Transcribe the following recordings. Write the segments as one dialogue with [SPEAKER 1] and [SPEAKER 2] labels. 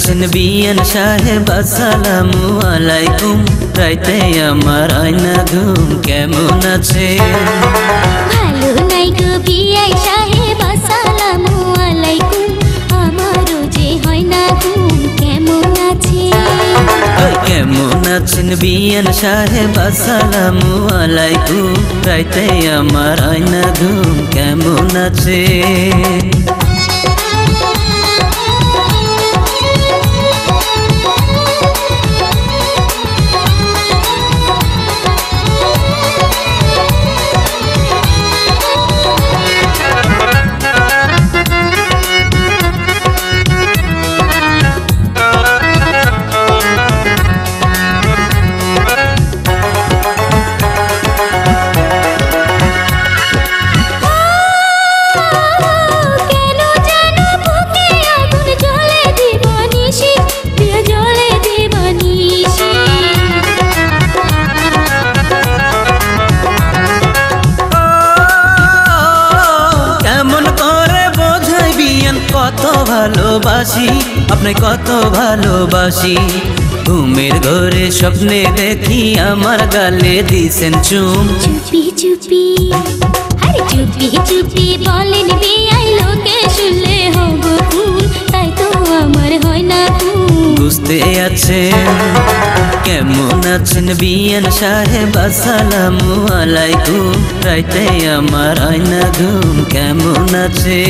[SPEAKER 1] আছেন বিয়ান সাহেব আসসালামু আলাইকুম। রাইতে আমার আয়না ঘুম কেমন আছে?
[SPEAKER 2] ভালো নাই গো বিয়াই সাহেব আসসালামু আলাইকুম। আমারও যে হয় না ঘুম কেমন আছে?
[SPEAKER 1] কেমন আছেন বিয়ান সাহেব আসসালামু আলাইকুম। রাইতে আমার আয়না ঘুম কেমন আছে? কত ভালোবাসি আপনি, কত ভালোবাসি। ঘুমের ঘরে স্বপ্নে দেখি আমার গালে দিছেন চুম।
[SPEAKER 2] চুপি চুপি আরে চুপি চুপি বলেন বিয়াই, লোকে শুনলে হব খুন, তাই তো আমার হয় না ঘুম।
[SPEAKER 1] বুঝতে আছেন কেমন আছেন বিয়ান সাহেব আসসালামু আলাইকুম। রাইতে আমার আয়না ঘুম কেমন আছে?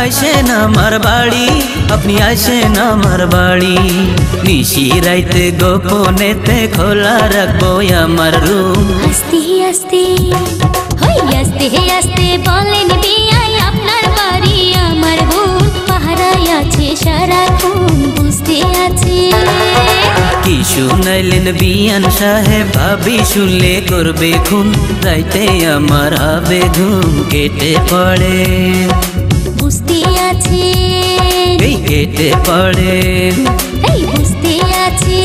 [SPEAKER 1] আইসেন আমার বাড়ি, আপনি আইসেন আমার বাড়ি। নিশি রাইতে গোপনেতে খোলা রাখবো আমার রুম।
[SPEAKER 2] আস্তে আস্তে হই আস্তে আস্তে বলেন বিয়াই, আপনার বাড়ি আমার বোন পাহারায় আছে সারাক্ষণ, বুঝতে আছে।
[SPEAKER 1] কি শুনাইলেন বিয়ান সাহেব, ভাবি শুনলে করবে খুন। রাইতে আমার হবে ঘুম কেটে পড়ে,
[SPEAKER 2] বুঝতে আছে।
[SPEAKER 1] কেটে পড়ে,
[SPEAKER 2] বুঝতে আছে।